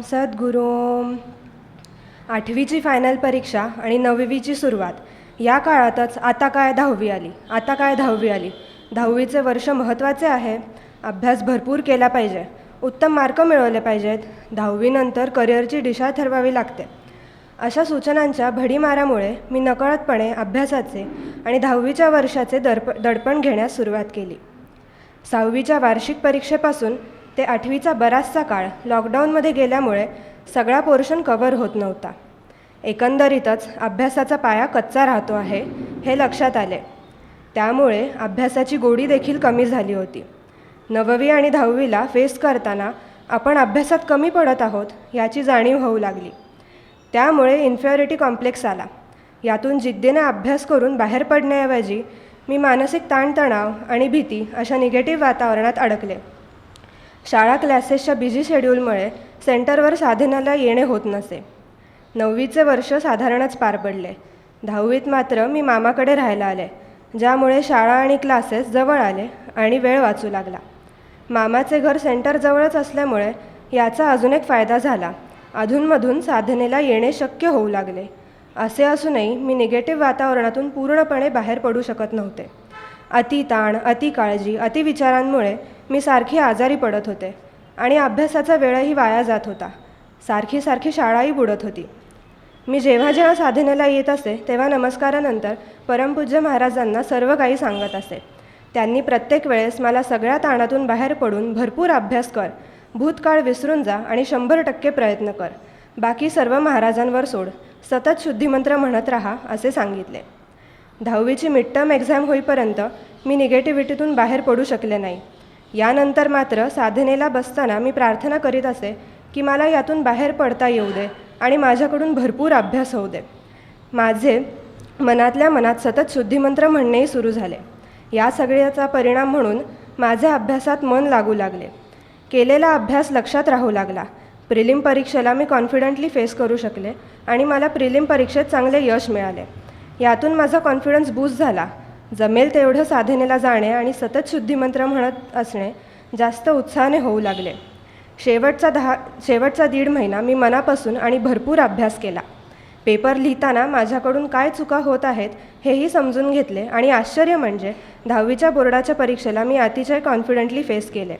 सद्गुरूं. 8वीची final परीक्षा आणि 9वीची सुरुवात या काळातच आता काय 10वी आली. 10वीचे वर्ष महत्त्वाचे आहे. अभ्यास भरपूर केला पाहिजे, उत्तम मार्क मिळवले पाहिजेत. 10वीनंतर करिअरची दिशा ठरवावी लागते. अशा सूचनांच्या भडीमारामुळे मी नकळतपणे अभ्यासाचे आणि 10वीच्या वर्षाचे दडपण घेण्यास सुरुवात केली. 6वीच्या वार्षिक परीक्षेपासून ते 8वीचा बराचसा काळ लॉकडाऊनमध्ये गेल्यामुळे सगळा पोर्शन कव्हर होत नव्हता. एकंदरीतच अभ्यासाचा पाया कच्चा राहतो आहे हे लक्षात आले. त्यामुळे अभ्यासाची गोडी देखील कमी झाली होती. 9वी आणि 10वीला फेस करताना आपण अभ्यासात कमी पडत आहोत याची जाणीव होऊ लागली. त्यामुळे इन्फिरिटी कॉम्प्लेक्स आला. यातून जिद्दीने अभ्यास करून बाहेर पडण्याऐवजी मी मानसिक ताणतणाव आणि भीती अशा निगेटिव्ह वातावरणात अडकले. शाळा क्लासेसच्या बिझी शेड्यूलमुळे सेंटरवर साधनाला येणे होत नसे. 9वीचे वर्ष साधारणच पार पडले. 10वीत मात्र मी मामाकडे राहायला आले, ज्यामुळे शाळा आणि क्लासेस जवळ आले आणि वेळ वाचू लागला. मामाचे घर सेंटर जवळच असल्यामुळे याचा अजून एक फायदा झाला. अधूनमधून साधनेला येणे शक्य होऊ लागले. असे असूनही मी निगेटिव्ह वातावरणातून पूर्णपणे बाहेर पडू शकत नव्हते. अति ताण, अति काळजी, अति विचारांमुळे मी सारखी आजारी पडत होते आणि अभ्यासाचा वेळही वाया जात होता. सारखी शाळाही बुडत होती. मी जेव्हा साधनेला येत असे तेव्हा नमस्कारानंतर परमपूज्य महाराजांना सर्व काही सांगत असे. त्यांनी प्रत्येक वेळेस मला सगळ्या ताणातून बाहेर पडून भरपूर अभ्यास कर, भूतकाळ विसरून जा आणि 100% प्रयत्न कर, बाकी सर्व महाराजांवर सोड, सतत शुद्धिमंत्र म्हणत राहा असे सांगितले. 10वीची मिडटर्म एक्झाम होईपर्यंत मी निगेटिव्हिटीतून बाहेर पडू शकले नाही. यानंतर मात्र साधनेला बसताना मी प्रार्थना करीत असे की मला यातून बाहेर पडता येऊ दे आणि माझ्याकडून भरपूर अभ्यास होऊ दे. माझे मनातल्या मनात सतत शुद्धिमंत्र म्हणणेही सुरू झाले. या सगळ्याचा परिणाम म्हणून माझे अभ्यासात मन लागू लागले. केलेला अभ्यास लक्षात राहू लागला. प्रिलिम परीक्षेला मी कॉन्फिडंटली फेस करू शकले आणि मला प्रिलिम परीक्षेत चांगले यश मिळाले. यातून माझा कॉन्फिडन्स बूस्ट झाला. जमेल तेवढं साधनेला जाणे आणि सतत शुद्धिमंत्र म्हणत असणे जास्त उत्साहाने होऊ लागले. शेवटचा 1.5 महिना मी मनापासून आणि भरपूर अभ्यास केला. पेपर लिहिताना माझ्याकडून काय चुका होत आहेत हेही समजून घेतले आणि आश्चर्य म्हणजे 10वीच्या बोर्डाच्या परीक्षेला मी अतिशय कॉन्फिडंटली फेस केले.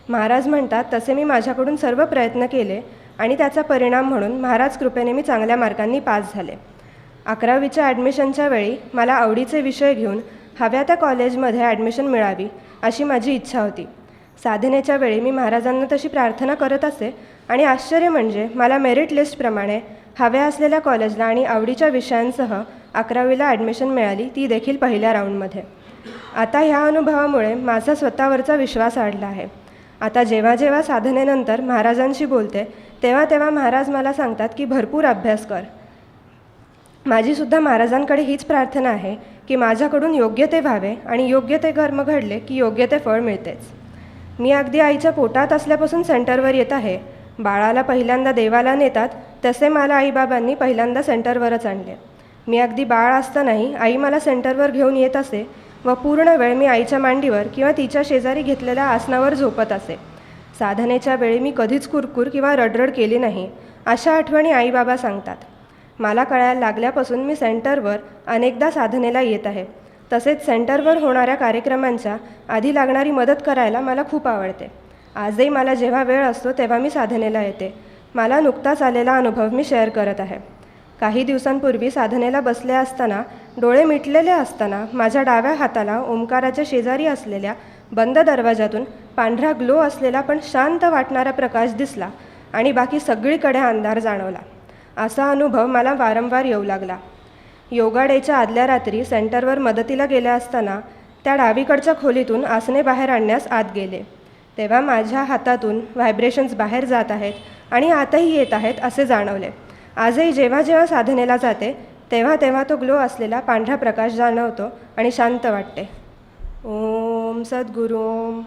महाराज म्हणतात तसे मी माझ्याकडून सर्व प्रयत्न केले आणि त्याचा परिणाम म्हणून महाराज कृपेने मी चांगल्या मार्कांनी पास झाले. 11वीच्या ॲडमिशनच्या वेळी मला आवडीचे विषय घेऊन हव्या त्या कॉलेजमध्ये ॲडमिशन मिळावी अशी माझी इच्छा होती. साधनेच्या वेळी मी महाराजांना तशी प्रार्थना करत असे आणि आश्चर्य म्हणजे मला मेरिट लिस्टप्रमाणे हव्या असलेल्या कॉलेजला आणि आवडीच्या विषयांसह 11वीला ॲडमिशन मिळाली, ती देखील पहिल्या राऊंडमध्ये. आता ह्या अनुभवामुळे माझा स्वतःवरचा विश्वास वाढला आहे. आता जेव्हा साधनेनंतर महाराजांशी बोलते तेव्हा महाराज मला सांगतात की भरपूर अभ्यास कर. माझीसुद्धा महाराजांकडे हीच प्रार्थना आहे की माझ्याकडून योग्य ते व्हावे आणि योग्य ते कर्म घडले की योग्य ते फळ मिळतेच. मी अगदी आईच्या पोटात असल्यापासून सेंटरवर येत आहे. बाळाला पहिल्यांदा देवाला नेतात तसे मला आईबाबांनी पहिल्यांदा सेंटरवरच आणले. मी अगदी बाळ असतानाही आई मला सेंटरवर घेऊन येत असे व पूर्ण वेळ मी आईच्या मांडीवर किंवा तिच्या शेजारी घेतलेल्या आसनावर झोपत असे. साधनेच्या वेळी मी कधीच कुरकुर किंवा रडरड केली नाही अशा आठवणी आईबाबा सांगतात. मला कळायला लागल्यापासून मी सेंटरवर अनेकदा साधनेला येत आहे. तसेच सेंटरवर होणाऱ्या कार्यक्रमांच्या आधी लागणारी मदत करायला मला खूप आवडते. आजही मला जेव्हा वेळ असतो तेव्हा मी साधनेला येते. मला नुकताच आलेला अनुभव मी शेअर करत आहे. काही दिवसांपूर्वी साधनेला बसले असताना डोळे मिटलेले असताना माझ्या डाव्या हाताला ओंकाराच्या शेजारी असलेल्या बंद दरवाजातून पांढरा ग्लो असलेला पण शांत वाटणारा प्रकाश दिसला आणि बाकी सगळीकडे अंधार जाणवला. असा अनुभव मला वारंवार येऊ लागला. योगा डेच्या आदल्या रात्री सेंटरवर मदतीला गेले असताना त्या डावीकडच्या खोलीतून आसने बाहेर आणण्यास आत गेले. तेव्हा माझ्या हातातून व्हायब्रेशन्स बाहेर जात आहेत आणि आतही येत आहेत असे जाणवले. आजही जेव्हा साधनेला जाते तेव्हा तो ग्लो असलेला पांढरा प्रकाश जाणवतो आणि शांत वाटते. ओम सद्गुरूं.